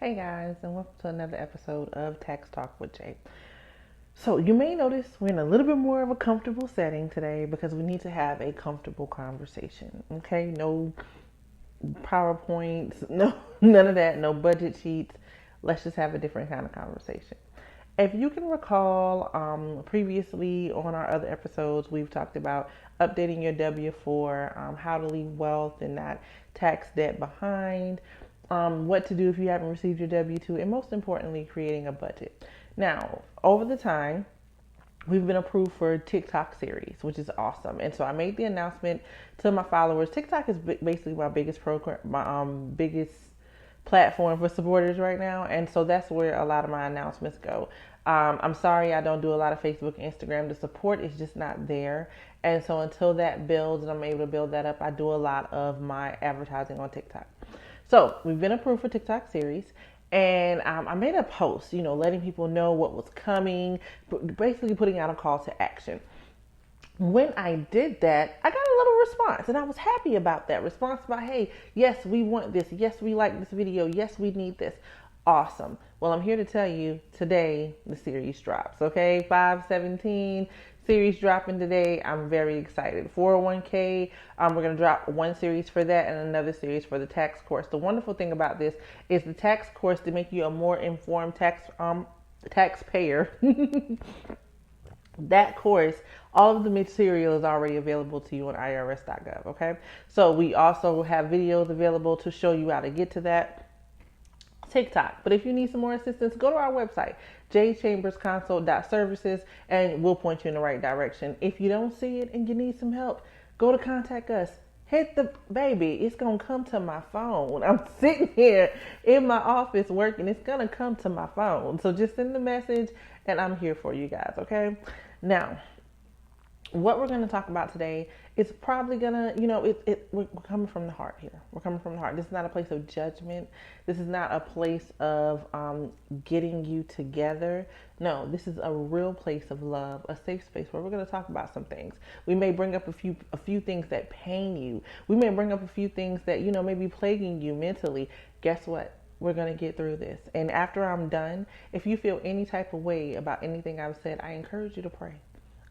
Hey guys, and welcome to another episode of Tax Talk with Jay. So, you may notice we're in a little bit more of a comfortable setting today because we need to have a comfortable conversation. Okay, no PowerPoints, no none of that, no budget sheets. Let's just have a different kind of conversation. If you can recall, previously on our other episodes, we've talked about updating your W 4, how to leave wealth and not tax debt behind, what to do if you haven't received your W 2, and most importantly, creating a budget. Now, over the time, we've been approved for TikTok series, which is awesome. And so I made the announcement to my followers. TikTok is basically my biggest program, my biggest platform for supporters right now, and so that's where a lot of my announcements go. I'm sorry I don't do a lot of Facebook and Instagram. The support is just not there, and so until that builds and I'm able to build that up, I do a lot of my advertising on TikTok. So we've been approved for TikTok series, and I made a post, letting people know what was coming, basically putting out a call to action. When I did that, I got a little response, and I was happy about that response about, hey, yes, we want this. Yes, we like this video. Yes, we need this. Awesome. Well, I'm here to tell you today the series drops, okay? 5/17 series dropping today. I'm very excited. 401k, we're going to drop one series for that and another series for the tax course. The wonderful thing about this is the tax course to make you a more informed taxpayer. That course, all of the material is already available to you on irs.gov, okay? So we also have videos available to show you how to get to that TikTok. But if you need some more assistance, go to our website, jchambersconsult.services, and we'll point you in the right direction. If you don't see it and you need some help, go to contact us. Hit the baby. It's going to come to my phone. I'm sitting here in my office working. It's going to come to my phone. So just send the message and I'm here for you guys, okay? Now, what we're going to talk about today is probably going to, we're coming from the heart here. We're coming from the heart. This is not a place of judgment. This is not a place of getting you together. No, this is a real place of love, a safe space where we're going to talk about some things. We may bring up a few things that pain you. We may bring up a few things that, may be plaguing you mentally. Guess what? We're going to get through this. And after I'm done, if you feel any type of way about anything I've said, I encourage you to pray.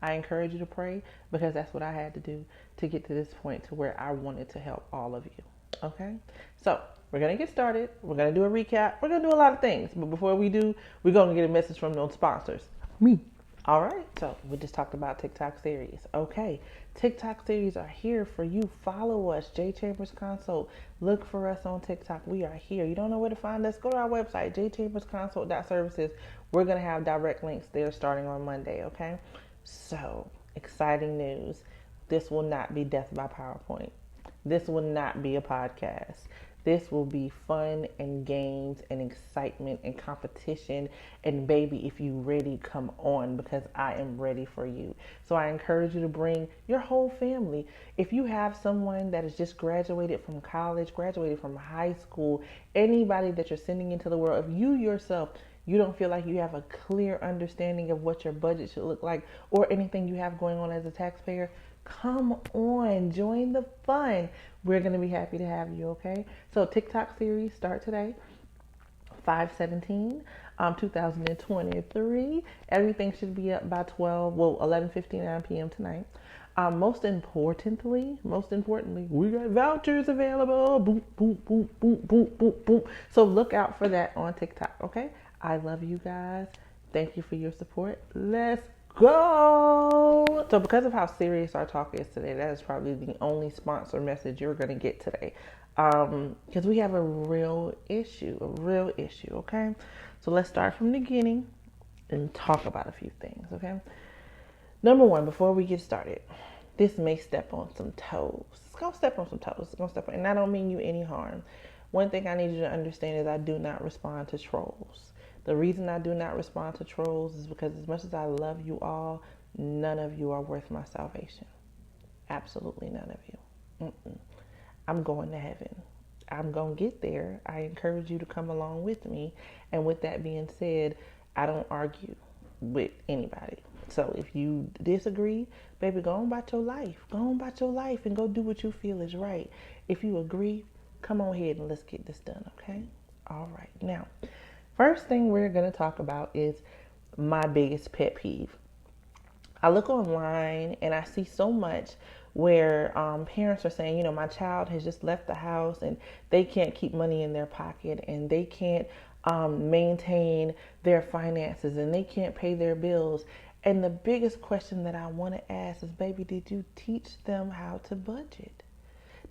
I encourage you to pray because that's what I had to do to get to this point to where I wanted to help all of you. Okay? So we're going to get started. We're going to do a recap. We're going to do a lot of things. But before we do, we're going to get a message from those sponsors. Me. All right. So we just talked about TikTok series. Okay. TikTok series are here for you. Follow us, J Chambers Consult. Look for us on TikTok. We are here. You don't know where to find us? Go to our website, jchambersconsult.services. We're going to have direct links there starting on Monday. Okay. So, exciting news. This will not be death by PowerPoint. This will not be a podcast. This will be fun and games and excitement and competition. And baby, if you ready, come on because I am ready for you. So I encourage you to bring your whole family. If you have someone that has just graduated from college, graduated from high school, anybody that you're sending into the world, if you yourself you don't feel like you have a clear understanding of what your budget should look like or anything you have going on as a taxpayer, come on, join the fun. We're going to be happy to have you, okay? So TikTok series start today, 5/17, 2023. Everything should be up by 11:59 p.m. tonight. Most importantly, we got vouchers available. Boom, boom, boom, boom, boom, boom, boom. So look out for that on TikTok, okay? I love you guys. Thank you for your support. Let's go. So because of how serious our talk is today, that is probably the only sponsor message you're going to get today. Because we have a real issue, okay? So let's start from the beginning and talk about a few things, okay? Number one, before we get started, this may step on some toes. It's going to step on some toes. It's going to step on, and I don't mean you any harm. One thing I need you to understand is I do not respond to trolls. The reason I do not respond to trolls is because as much as I love you all, none of you are worth my salvation. Absolutely none of you. I'm going to heaven. I'm going to get there. I encourage you to come along with me. And with that being said, I don't argue with anybody. So if you disagree, baby, go on about your life. Go on about your life and go do what you feel is right. If you agree, come on ahead and let's get this done, okay? All right. Now, first thing we're going to talk about is my biggest pet peeve. I look online and I see so much where parents are saying, my child has just left the house and they can't keep money in their pocket and they can't maintain their finances and they can't pay their bills. And the biggest question that I want to ask is, baby, did you teach them how to budget?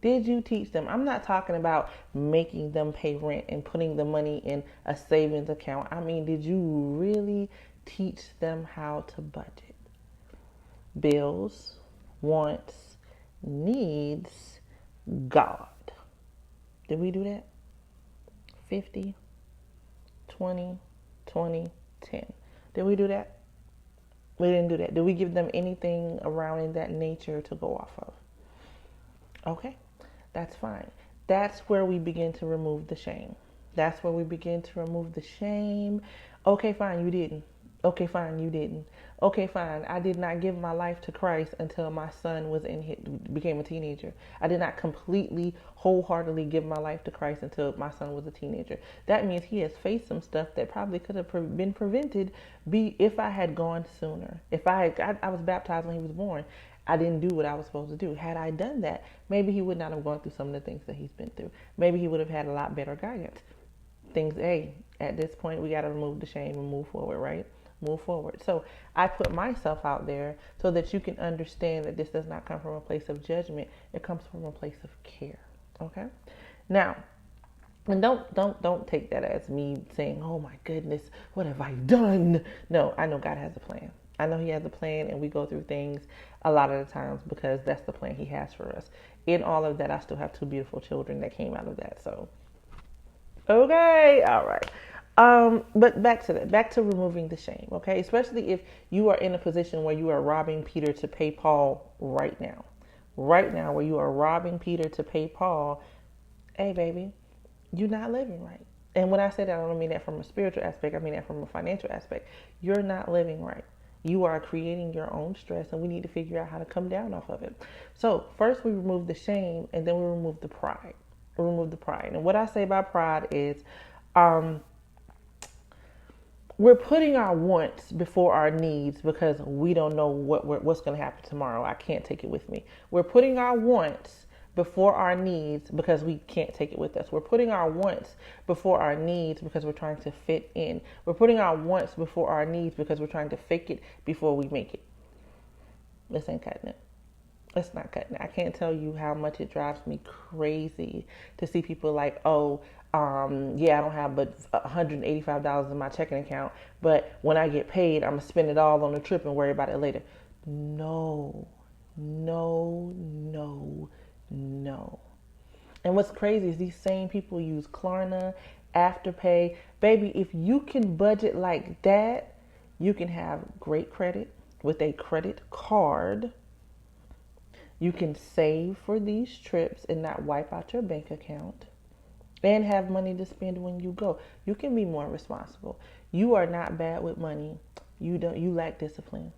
Did you teach them? I'm not talking about making them pay rent and putting the money in a savings account. I mean, did you really teach them how to budget? Bills, wants, needs, God. Did we do that? 50, 20, 20, 10. Did we do that? We didn't do that. Did we give them anything around in that nature to go off of? Okay, that's fine. That's where we begin to remove the shame. That's where we begin to remove the shame. Okay, fine, you didn't. Okay, fine, you didn't. Okay, fine, I did not give my life to Christ until my son became a teenager. I did not completely, wholeheartedly give my life to Christ until my son was a teenager. That means he has faced some stuff that probably could have been prevented if I had gone sooner. I was baptized when he was born. I didn't do what I was supposed to do. Had I done that, maybe he would not have gone through some of the things that he's been through. Maybe he would have had a lot better guidance. At this point, we got to remove the shame and move forward, right? Move forward. So I put myself out there so that you can understand that this does not come from a place of judgment. It comes from a place of care. Okay? Now, and don't take that as me saying, oh my goodness, what have I done? No, I know God has a plan. I know he has a plan, and we go through things a lot of the times because that's the plan he has for us. In all of that, I still have 2 beautiful children that came out of that. So, okay, all right. But back to removing the shame, okay? Especially if you are in a position where you are robbing Peter to pay Paul right now, where you are robbing Peter to pay Paul. Hey, baby, you're not living right. And when I say that, I don't mean that from a spiritual aspect. I mean that from a financial aspect. You're not living right. You are creating your own stress, and we need to figure out how to come down off of it. So first we remove the shame, and then we remove the pride. And what I say by pride is, we're putting our wants before our needs because we don't know what's going to happen tomorrow. I can't take it with me. We're putting our wants before our needs because we can't take it with us. We're putting our wants before our needs because we're trying to fit in. We're putting our wants before our needs because we're trying to fake it before we make it. This ain't cutting it. It's not cutting it. I can't tell you how much it drives me crazy to see people like, I don't have but $185 in my checking account, but when I get paid, I'm going to spend it all on the trip and worry about it later. No. And what's crazy is these same people use Klarna, Afterpay. Baby, if you can budget like that, you can have great credit with a credit card. You can save for these trips and not wipe out your bank account and have money to spend when you go. You can be more responsible. You are not bad with money. You lack discipline.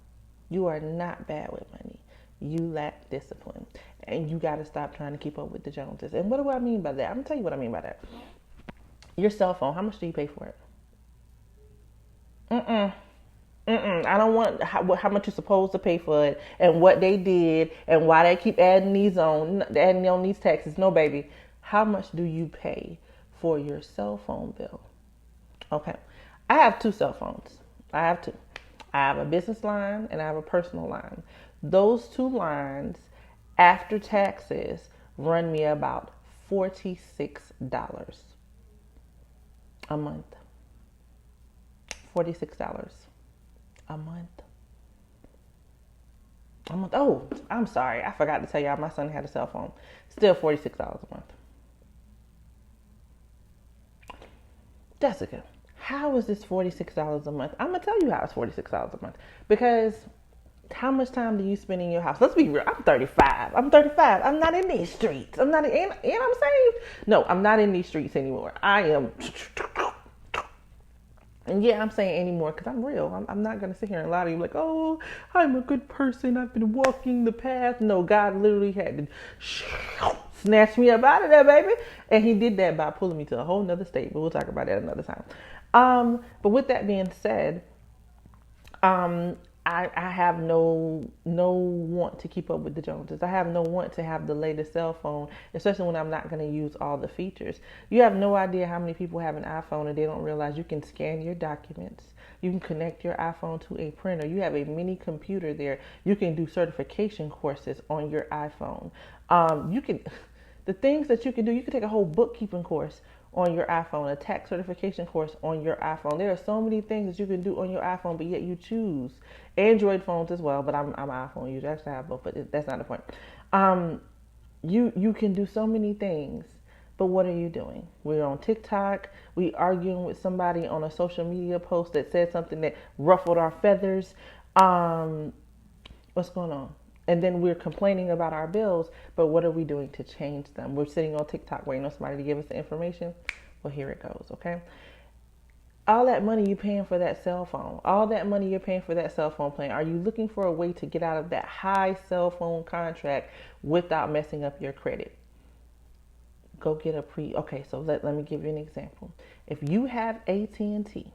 You are not bad with money. You lack discipline. And you got to stop trying to keep up with the Joneses. And what do I mean by that? I'm going to tell you what I mean by that. Your cell phone, how much do you pay for it? I don't want how much you're supposed to pay for it and what they did and why they keep adding on these taxes. No, baby. How much do you pay for your cell phone bill? Okay. I have 2 cell phones. I have 2. I have a business line and I have a personal line. Those 2 lines, after taxes, run me about $46 a month. $46 a month. Oh, I'm sorry. I forgot to tell y'all my son had a cell phone. Still $46 a month. Jessica, how is this $46 a month? I'm going to tell you how it's $46 a month. Because how much time do you spend in your house? Let's be real. I'm 35. I'm not in these streets. And I'm saved. No, I'm not in these streets anymore. I am. And yeah, I'm saying anymore because I'm real. I'm not going to sit here and lie to you like, oh, I'm a good person. I've been walking the path. No, God literally had to snatched me up out of there, baby. And he did that by pulling me to a whole nother state, but we'll talk about that another time. But with that being said, um, I have no want to keep up with the Joneses. I have no want to have the latest cell phone, especially when I'm not going to use all the features. You have no idea how many people have an iPhone and they don't realize you can scan your documents. You can connect your iPhone to a printer. You have a mini computer there. You can do certification courses on your iPhone. You can, the things that you can do, you can take a whole bookkeeping course on your iPhone, a tax certification course on your iPhone. There are so many things that you can do on your iPhone, but yet you choose Android phones as well. But I'm an iPhone user. Actually, I have both, but that's not the point. You can do so many things, but what are you doing? We're on TikTok. We arguing with somebody on a social media post that said something that ruffled our feathers. What's going on? And then we're complaining about our bills, but what are we doing to change them? We're sitting on TikTok waiting on somebody to give us the information. Well, here it goes, okay? All that money you're paying for that cell phone, all that money you're paying for that cell phone plan, are you looking for a way to get out of that high cell phone contract without messing up your credit? Go get a okay, so let me give you an example. If you have AT&T,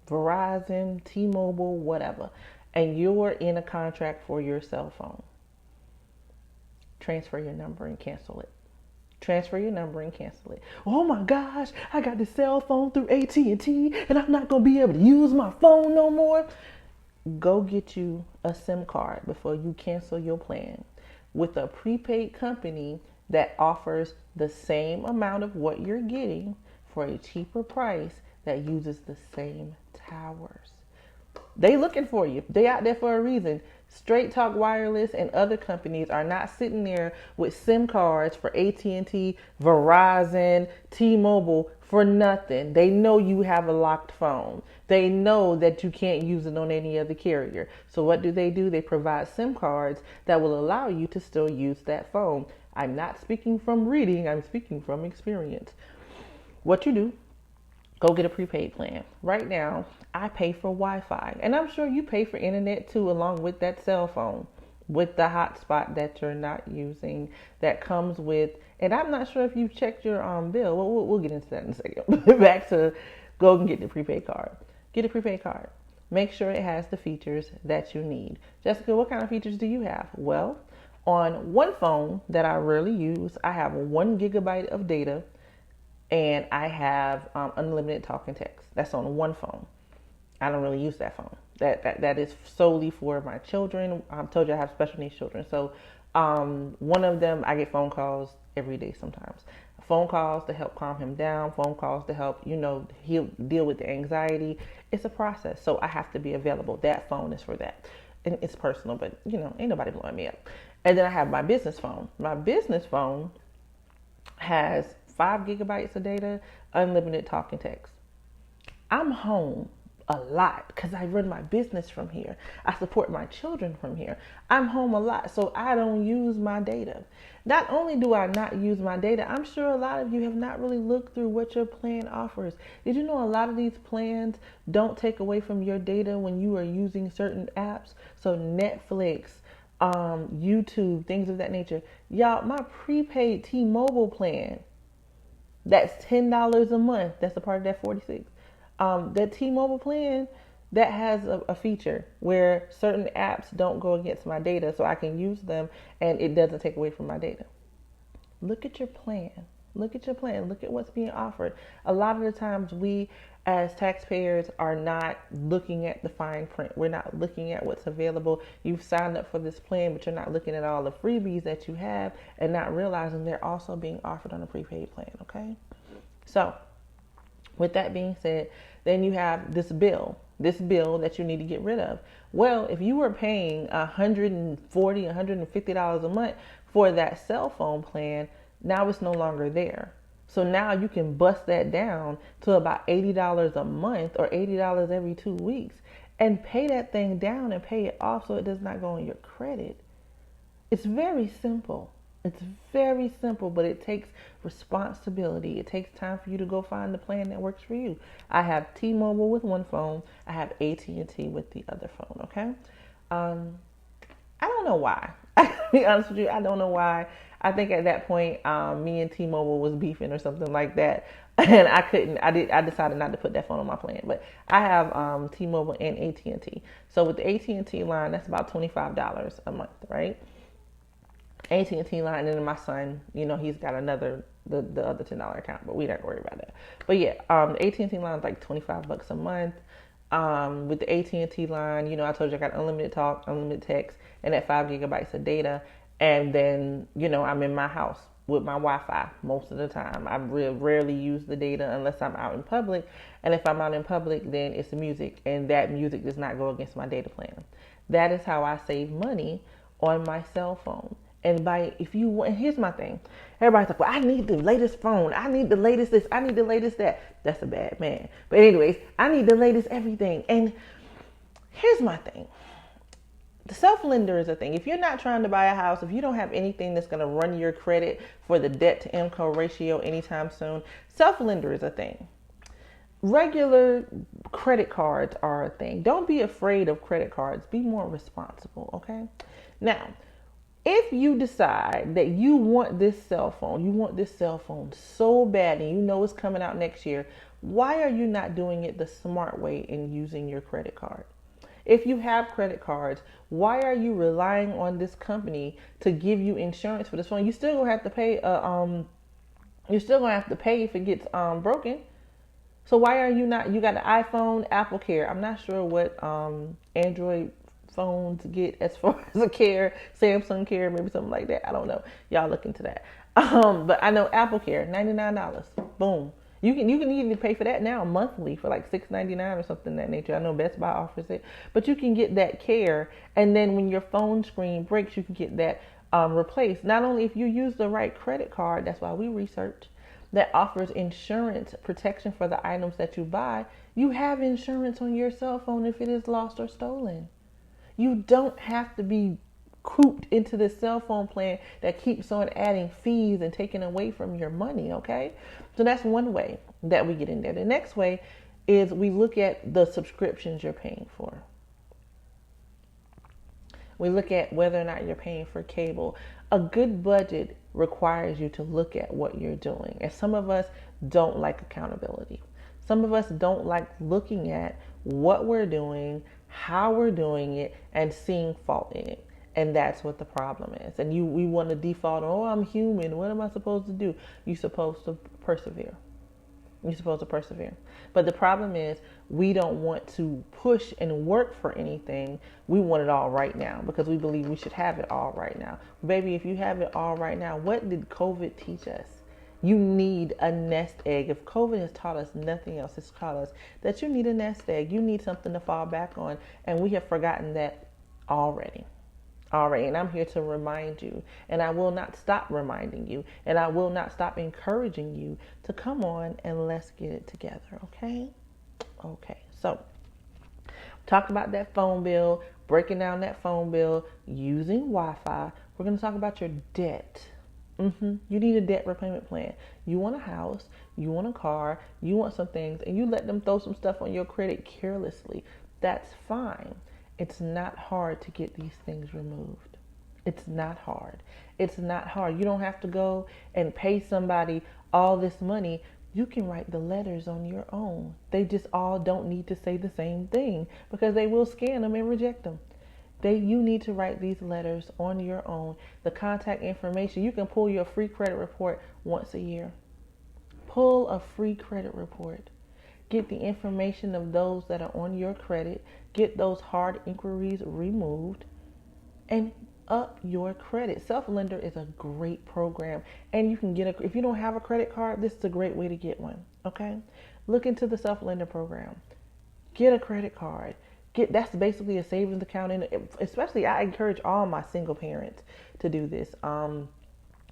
Verizon, T-Mobile, whatever, and you're in a contract for your cell phone, transfer your number and cancel it. Transfer your number and cancel it. Oh my gosh, I got this cell phone through AT&T and I'm not going to be able to use my phone no more. Go get you a SIM card before you cancel your plan with a prepaid company that offers the same amount of what you're getting for a cheaper price that uses the same towers. They looking for you. They out there for a reason. Straight Talk Wireless and other companies are not sitting there with SIM cards for AT&T, Verizon, T-Mobile for nothing. They know you have a locked phone. They know that you can't use it on any other carrier. So what do? They provide SIM cards that will allow you to still use that phone. I'm not speaking from reading. I'm speaking from experience. What you do, go get a prepaid plan. Right now, I pay for Wi-Fi. And I'm sure you pay for internet too, along with that cell phone, with the hotspot that you're not using, that comes with, and I'm not sure if you've checked your bill. Well, we'll get into that in a second. Back to go and get the prepaid card. Get a prepaid card. Make sure it has the features that you need. Jessica, what kind of features do you have? Well, on one phone that I rarely use, I have 1 gigabyte of data and I have unlimited talk and text. That's on one phone. I don't really use that phone. That is solely for my children. I told you I have special needs children. So one of them, I get phone calls every day sometimes. Phone calls to help calm him down. Phone calls to help, he'll deal with the anxiety. It's a process. So I have to be available. That phone is for that. And it's personal, but, ain't nobody blowing me up. And then I have my business phone. My business phone has 5 gigabytes of data, unlimited talk and text. I'm home a lot because I run my business from here. I support my children from here. I'm home a lot, so I don't use my data. Not only do I not use my data, I'm sure a lot of you have not really looked through what your plan offers. Did you know a lot of these plans don't take away from your data when you are using certain apps? So Netflix, YouTube, things of that nature. Y'all, my prepaid T-Mobile plan, that's $10 a month. That's a part of that 46. That T-Mobile plan, that has a feature where certain apps don't go against my data, so I can use them and it doesn't take away from my data. Look at your plan. Look at your plan. Look at what's being offered. A lot of the times we as taxpayers are not looking at the fine print. We're not looking at what's available. You've signed up for this plan, but you're not looking at all the freebies that you have and not realizing they're also being offered on a prepaid plan, okay? So with that being said, then you have this bill that you need to get rid of. Well, if you were paying $140, $150 a month for that cell phone plan, now it's no longer there. So now you can bust that down to about $80 a month or $80 every 2 weeks and pay that thing down and pay it off so it does not go on your credit. It's very simple. It's very simple, but it takes responsibility. It takes time for you to go find the plan that works for you. I have T-Mobile with one phone. I have AT&T with the other phone, okay? I don't know why. I be honest with you, I don't know why. I think at that point, me and T-Mobile was beefing or something like that, and I couldn't. I decided not to put that phone on my plan. But I have T-Mobile and AT&T. So with the AT&T line, that's about $25 a month, right? AT&T line, and then my son, he's got another the other $10 account, but we don't worry about that. But yeah, the AT&T line is like $25 a month. With the AT&T line, I told you I got unlimited talk, unlimited text, and that 5 gigabytes of data. And then, I'm in my house with my Wi-Fi most of the time. I rarely use the data unless I'm out in public. And if I'm out in public, then it's music, and that music does not go against my data plan. That is how I save money on my cell phone. And and here's my thing. Everybody's like, well, I need the latest phone. I need the latest this. I need the latest that. That's a bad man. But anyways, I need the latest everything. And here's my thing. The self-lender is a thing. If you're not trying to buy a house, if you don't have anything that's going to run your credit for the debt to income ratio anytime soon, self-lender is a thing. Regular credit cards are a thing. Don't be afraid of credit cards. Be more responsible, okay? Now, if you decide that you want this cell phone so bad, and you know it's coming out next year, why are you not doing it the smart way and using your credit card? If you have credit cards, why are you relying on this company to give you insurance for this phone? You still gonna have to pay. You're still gonna have to pay if it gets broken. So why are you not? You got an iPhone, Apple Care. I'm not sure what Android phones get as far as a care, Samsung Care, maybe something like that. I don't know. Y'all look into that. But I know Apple Care, $99. Boom. You can even pay for that now monthly for like $6.99 or something of that nature. I know Best Buy offers it, but you can get that care, and then when your phone screen breaks, you can get that replaced. Not only if you use the right credit card, that's why we research, that offers insurance protection for the items that you buy. You have insurance on your cell phone if it is lost or stolen. You don't have to be cooped into this cell phone plan that keeps on adding fees and taking away from your money, okay? So that's one way that we get in there. The next way is we look at the subscriptions you're paying for. We look at whether or not you're paying for cable. A good budget requires you to look at what you're doing. And some of us don't like accountability. Some of us don't like looking at what we're doing, how we're doing it, and seeing fault in it. And that's what the problem is. And we want to default, oh, I'm human. What am I supposed to do? You're supposed to persevere. You're supposed to persevere. But the problem is we don't want to push and work for anything. We want it all right now because we believe we should have it all right now. Baby, if you have it all right now, what did COVID teach us? You need a nest egg. If COVID has taught us nothing else, it's taught us that you need a nest egg. You need something to fall back on. And we have forgotten that already. And I'm here to remind you, and I will not stop reminding you, and I will not stop encouraging you to come on and let's get it together, okay? Okay, so talked about that phone bill, breaking down that phone bill, using Wi-Fi. We're going to talk about your debt. You need a debt repayment plan. You want a house, you want a car, you want some things, and you let them throw some stuff on your credit carelessly. That's fine. It's not hard to get these things removed. It's not hard. It's not hard. You don't have to go and pay somebody all this money. You can write the letters on your own. They just all don't need to say the same thing because they will scan them and reject them. You need to write these letters on your own. The contact information, you can pull your free credit report once a year. Pull a free credit report. Get the information of those that are on your credit. Get those hard inquiries removed and up your credit. Self-Lender is a great program, and you can if you don't have a credit card, this is a great way to get one, okay? Look into the Self-Lender program. Get a credit card. That's basically a savings account, and especially I encourage all my single parents to do this.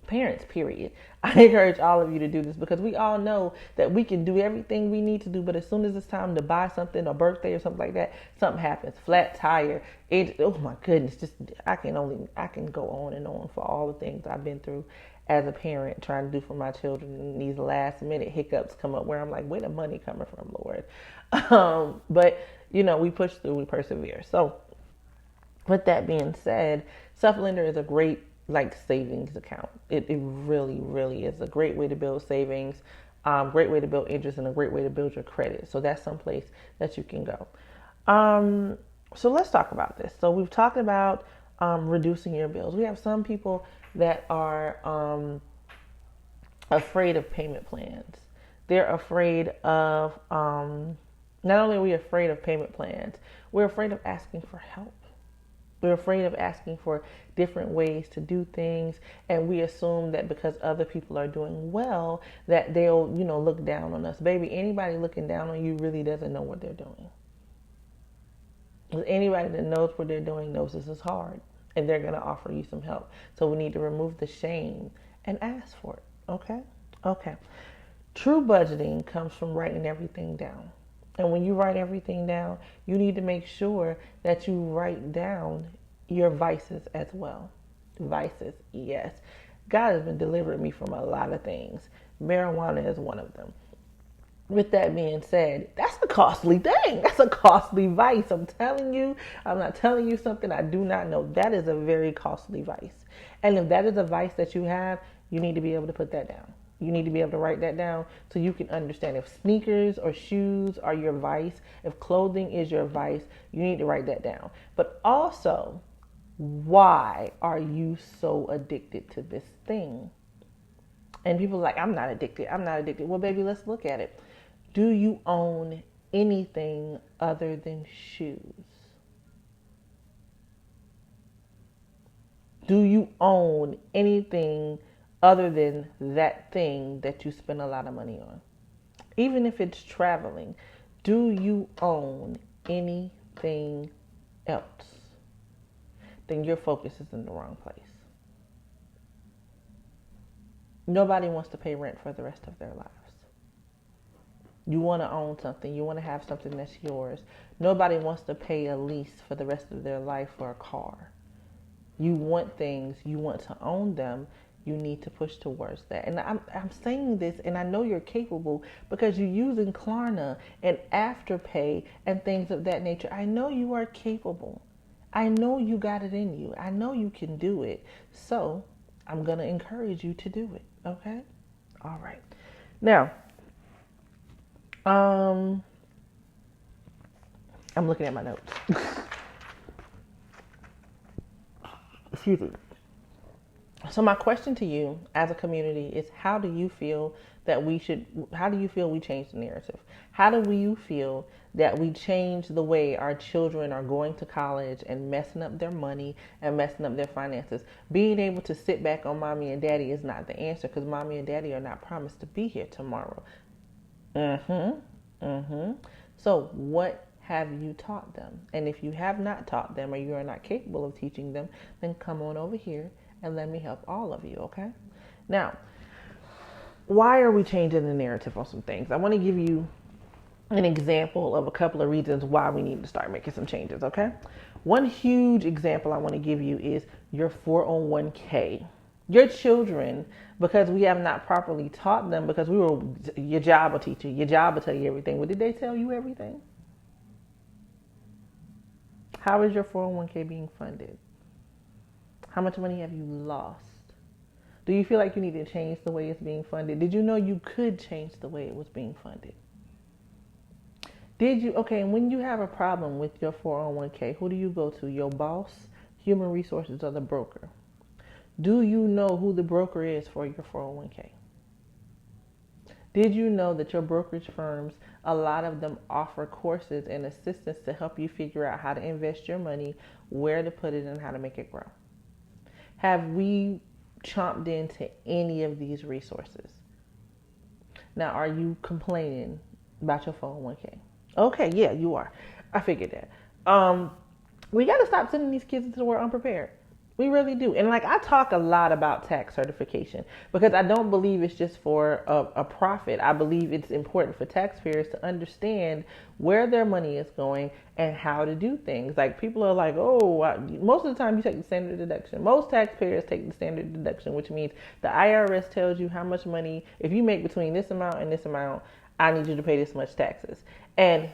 Parents, period. I encourage all of you to do this because we all know that we can do everything we need to do, but as soon as it's time to buy something, a birthday or something like that, something happens. Flat tire. Oh my goodness, I can go on and on for all the things I've been through as a parent trying to do for my children, and these last minute hiccups come up where I'm like, where the money coming from, Lord? But we push through, we persevere. So With that being said, Self-Lender is a great like savings account. It really, really is a great way to build savings, great way to build interest, and a great way to build your credit. So that's someplace that you can go. So let's talk about this. So we've talked about reducing your bills. We have some people that are afraid of payment plans. They're afraid of, not only are we afraid of payment plans, we're afraid of asking for help. We're afraid of asking for different ways to do things, and we assume that because other people are doing well, that they'll, look down on us. Baby, anybody looking down on you really doesn't know what they're doing. Anybody that knows what they're doing knows this is hard, and they're going to offer you some help. So we need to remove the shame and ask for it, okay? Okay. True budgeting comes from writing everything down. And when you write everything down, you need to make sure that you write down your vices as well. Vices, yes. God has been delivering me from a lot of things. Marijuana is one of them. With that being said, that's a costly thing. That's a costly vice. I'm telling you, I'm not telling you something I do not know. That is a very costly vice. And if that is a vice that you have, you need to be able to put that down. You need to be able to write that down so you can understand if sneakers or shoes are your vice, if clothing is your vice, you need to write that down. But also, why are you so addicted to this thing? And people are like, I'm not addicted. I'm not addicted. Well, baby, let's look at it. Do you own anything other than shoes? Do you own anything other than that thing that you spend a lot of money on? Even if it's traveling, do you own anything else? Then your focus is in the wrong place. Nobody wants to pay rent for the rest of their lives. You want to own something. You want to have something that's yours. Nobody wants to pay a lease for the rest of their life for a car. You want things. You want to own them. You need to push towards that. And I'm saying this, and I know you're capable because you're using Klarna and Afterpay and things of that nature. I know you are capable. I know you got it in you. I know you can do it. So I'm going to encourage you to do it. Okay? All right. Now, I'm looking at my notes. Excuse me. So my question to you as a community is, how do you feel we change the narrative? How do you feel that we change the way our children are going to college and messing up their money and messing up their finances? Being able to sit back on mommy and daddy is not the answer, because mommy and daddy are not promised to be here tomorrow. So what have you taught them? And if you have not taught them, or you are not capable of teaching them, then come on over here and let me help all of you, okay? Now, why are we changing the narrative on some things? I want to give you an example of a couple of reasons why we need to start making some changes, okay? One huge example I want to give you is your 401k. Your children, because we have not properly taught them, because your job will teach you, your job will tell you everything. Well, did they tell you everything? How is your 401k being funded? How much money have you lost? Do you feel like you need to change the way it's being funded? Did you know you could change the way it was being funded? And when you have a problem with your 401k, who do you go to? Your boss, human resources, or the broker? Do you know who the broker is for your 401k? Did you know that your brokerage firms, a lot of them offer courses and assistance to help you figure out how to invest your money, where to put it, and how to make it grow? Have we chomped into any of these resources? Now, are you complaining about your 401k? Okay, yeah, you are. I figured that. We got to stop sending these kids into the world unprepared. We really do. And I talk a lot about tax certification because I don't believe it's just for a profit. I believe it's important for taxpayers to understand where their money is going and how to do things. People are like, most of the time you take the standard deduction. Most taxpayers take the standard deduction, which means the IRS tells you how much money, if you make between this amount and this amount, I need you to pay this much taxes. And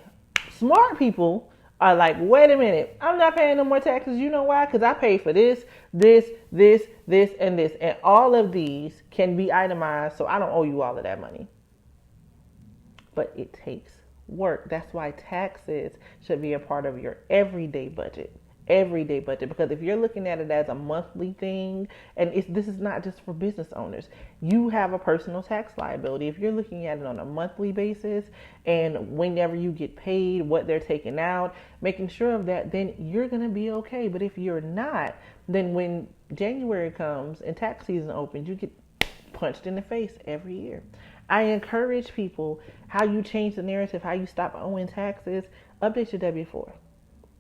smart people are like, wait a minute, I'm not paying no more taxes. You know why? Because I pay for this, and this. And all of these can be itemized, so I don't owe you all of that money. But it takes work. That's why taxes should be a part of your everyday budget. Everyday budget, because if you're looking at it as a monthly thing, and this is not just for business owners, you have a personal tax liability. If you're looking at it on a monthly basis, and whenever you get paid, what they're taking out, making sure of that, then you're gonna be okay. But if you're not, then when January comes and tax season opens, you get punched in the face every year. I encourage people, how you change the narrative, how you stop owing taxes, update your W-4.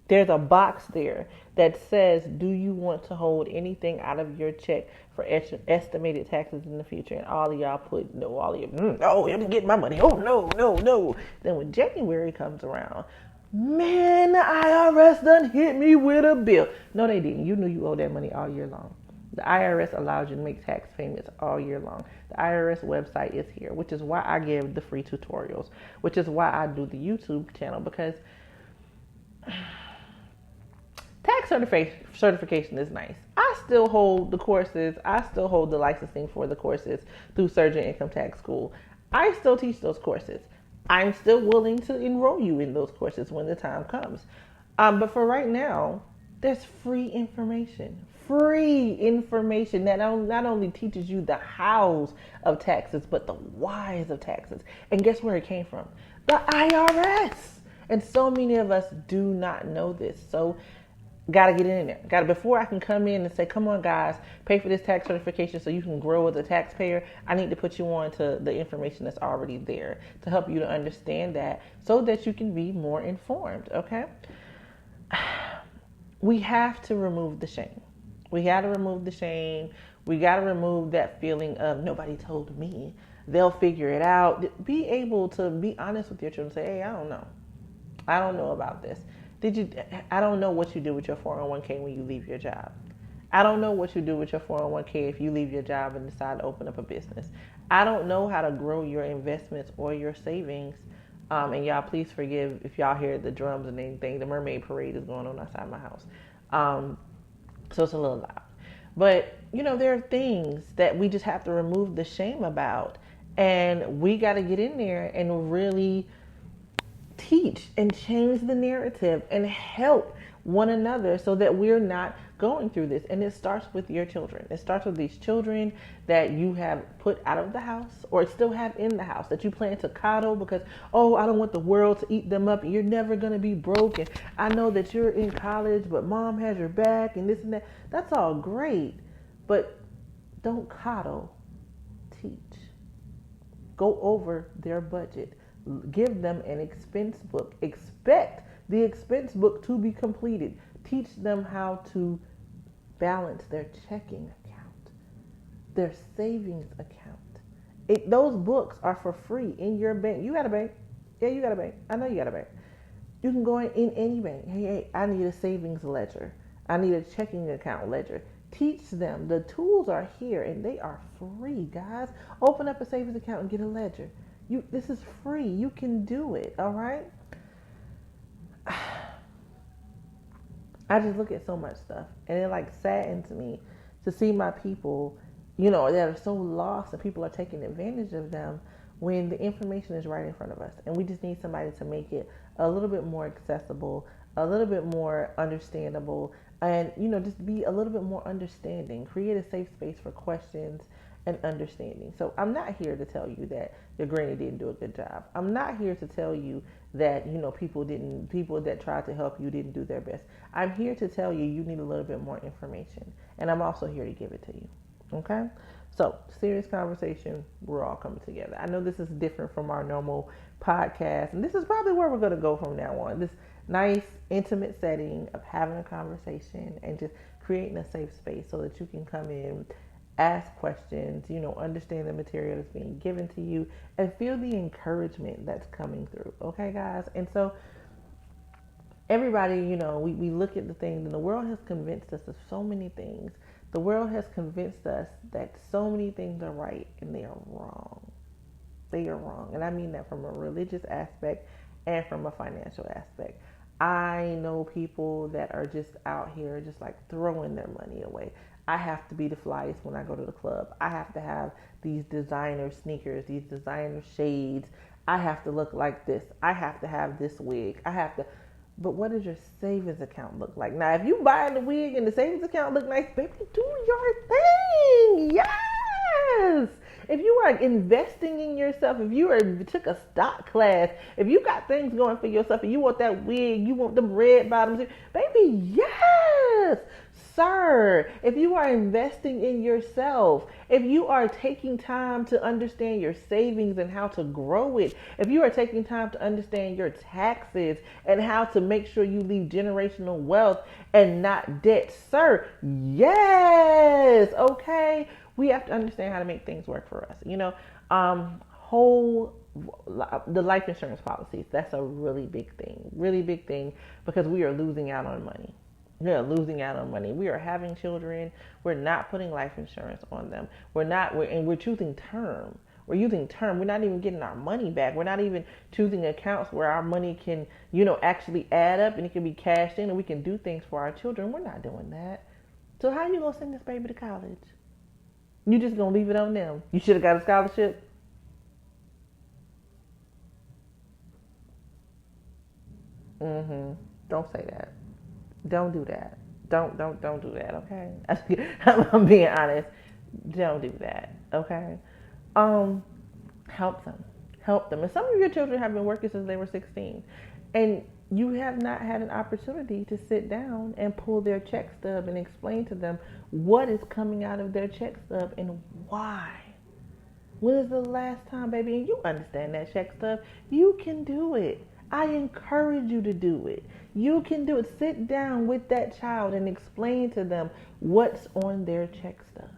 There's a box there that says, do you want to hold anything out of your check for estimated taxes in the future? And all of y'all put no, all of you, no, I'm getting my money. Oh, no, no, no. Then when January comes around, man, the IRS done hit me with a bill. No, they didn't. You knew you owed that money all year long. The IRS allows you to make tax payments all year long. The IRS website is here, which is why I give the free tutorials, which is why I do the YouTube channel, because tax certification is nice. I still hold the courses. I still hold the licensing for the courses through Surgeon Income Tax School. I still teach those courses. I'm still willing to enroll you in those courses when the time comes. But for right now, there's free information. Free information that not only teaches you the hows of taxes, but the whys of taxes. And guess where it came from? The IRS. And so many of us do not know this. So gotta get in there. Before I can come in and say, come on guys, pay for this tax certification so you can grow as a taxpayer, I need to put you on to the information that's already there to help you to understand that, so that you can be more informed, okay? We have to remove the shame. We got to remove the shame. We got to remove that feeling of nobody told me. They'll figure it out. Be able to be honest with your children. Say, hey, I don't know. I don't know about this. I don't know what you do with your 401k when you leave your job. I don't know what you do with your 401k if you leave your job and decide to open up a business. I don't know how to grow your investments or your savings. And y'all, please forgive if y'all hear the drums and anything. The mermaid parade is going on outside my house. So it's a little loud. But, there are things that we just have to remove the shame about. And we got to get in there and really teach and change the narrative and help one another so that we're not going through this. And it starts with your children. It starts with these children that you have put out of the house or still have in the house that you plan to coddle because, oh, I don't want the world to eat them up. You're never going to be broke. And I know that you're in college, but mom has your back and this and that. That's all great. But don't coddle. Teach. Go over their budget. Give them an expense book. Expect the expense book to be completed. Teach them how to balance their checking account, their savings account. Those books are for free in your bank. You got a bank? Yeah, you got a bank. I know you got a bank. You can go in any bank. Hey, I need a savings ledger. I need a checking account ledger. Teach them. The tools are here and they are free, guys. Open up a savings account and get a ledger. This is free. You can do it, all right? I just look at so much stuff, and it saddens me to see my people, that are so lost and people are taking advantage of them when the information is right in front of us. And we just need somebody to make it a little bit more accessible, a little bit more understandable, and, just be a little bit more understanding. Create a safe space for questions and understanding. So I'm not here to tell you that your granny didn't do a good job. I'm not here to tell you that, people that tried to help you didn't do their best. I'm here to tell you need a little bit more information. And I'm also here to give it to you. Okay? So, serious conversation, we're all coming together. I know this is different from our normal podcast, and this is probably where we're going to go from now on. This nice, intimate setting of having a conversation and just creating a safe space so that you can come in, ask questions, understand the material that's being given to you and feel the encouragement that's coming through. Okay, guys? And so everybody, we look at the things, and the world has convinced us of so many things. The world has convinced us that so many things are right and they are wrong. They are wrong. And I mean that from a religious aspect and from a financial aspect. I know people that are just out here just like throwing their money away. I have to be the flyest when I go to the club. I have to have these designer sneakers, these designer shades. I have to look like this. I have to have this wig. I have to. But what does your savings account look like? Now, if you buy the wig and the savings account look nice, baby, do your thing. Yes. If you are investing in yourself, if you took a stock class, if you got things going for yourself and you want that wig, you want them red bottoms, baby, yes, sir. If you are investing in yourself, if you are taking time to understand your savings and how to grow it, if you are taking time to understand your taxes and how to make sure you leave generational wealth and not debt, sir, yes, okay. We have to understand how to make things work for us. Whole the life insurance policies. That's a really big thing, because we are losing out on money. We are losing out on money. We are having children. We're not putting life insurance on them. We're choosing term. We're using term. We're not even getting our money back. We're not even choosing accounts where our money can, actually add up and it can be cashed in and we can do things for our children. We're not doing that. So how are you gonna send this baby to college? You just gonna leave it on them? You should have got a scholarship. Don't say that. Don't do that. Don't do that. Okay. I'm being honest. Don't do that. Okay. Um, Help them. Help them. And some of your children have been working since they were 16, and you have not had an opportunity to sit down and pull their check stub and explain to them what is coming out of their check stub and why. When is the last time, baby? And you understand that check stub. You can do it. I encourage you to do it. You can do it. Sit down with that child and explain to them what's on their check stub.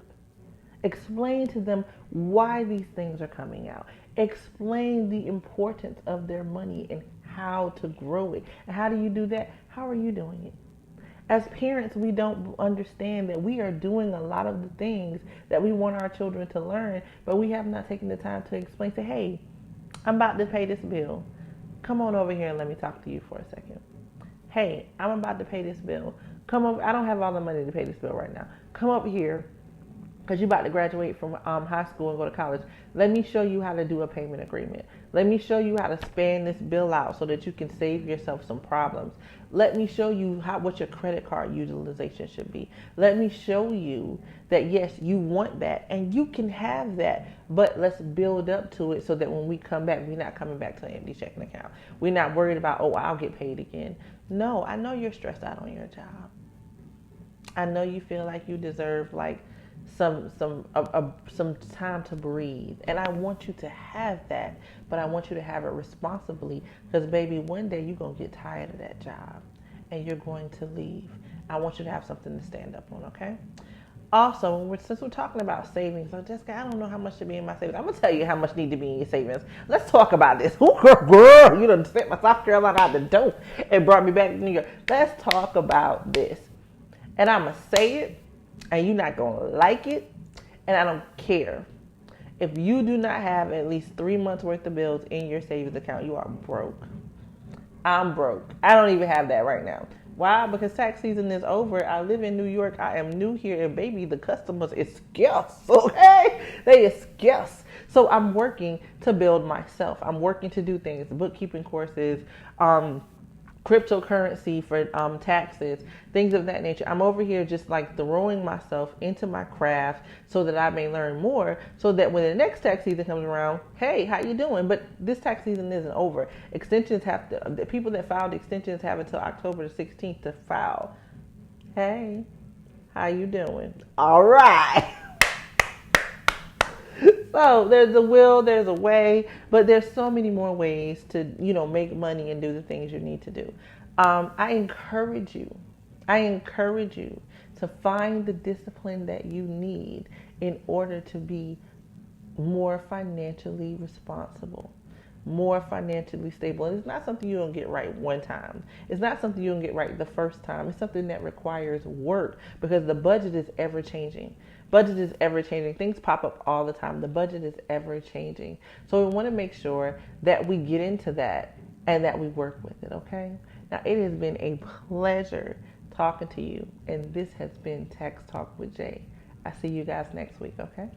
Explain to them why these things are coming out. Explain the importance of their money and how to grow it. And how do you do that? How are you doing it? As parents, we don't understand that we are doing a lot of the things that we want our children to learn, but we have not taken the time to explain, say, hey, I'm about to pay this bill. Come on over here and let me talk to you for a second. Hey, I'm about to pay this bill. Come over. I don't have all the money to pay this bill right now. Come over here, because you're about to graduate from high school and go to college. Let me show you how to do a payment agreement. Let me show you how to span this bill out so that you can save yourself some problems. Let me show you what your credit card utilization should be. Let me show you that, yes, you want that and you can have that, but let's build up to it so that when we come back, we're not coming back to an empty checking account. We're not worried about, oh, I'll get paid again. No, I know you're stressed out on your job. I know you feel like you deserve some time to breathe, and I want you to have that, but I want you to have it responsibly, because baby, one day you're gonna get tired of that job and you're going to leave. I want you to have something to stand up on. Okay. Also, since we're talking about savings, so Jessica, I don't know how much to be in my savings. I'm gonna tell you how much need to be in your savings. Let's talk about this. Ooh, girl, you done sent my South Carolina out the door and brought me back to New York. Let's talk about this, and I'm gonna say it, and you're not going to like it, and I don't care. If you do not have at least 3 months worth of bills in your savings account, you are broke. I'm broke. I don't even have that right now. Why? Because tax season is over. I live in New York. I am new here, and baby, the customers is scarce, okay? They is scarce. So I'm working to build myself. I'm working to do things, bookkeeping courses, cryptocurrency for taxes, things of that nature. I'm over here just throwing myself into my craft so that I may learn more, so that when the next tax season comes around, hey, how you doing? But this tax season isn't over. Extensions the people that filed extensions have until October the 16th to file. Hey, how you doing? All right. So there's a will, there's a way, but there's so many more ways to, make money and do the things you need to do. I encourage you to find the discipline that you need in order to be more financially responsible, more financially stable. And it's not something you're going to get right one time. It's not something you're going to get right the first time. It's something that requires work, because the budget is ever changing. Budget is ever changing. Things pop up all the time. The budget is ever changing. So we want to make sure that we get into that and that we work with it, okay? Now, it has been a pleasure talking to you, and this has been Tax Talk with Jay. I see you guys next week, okay?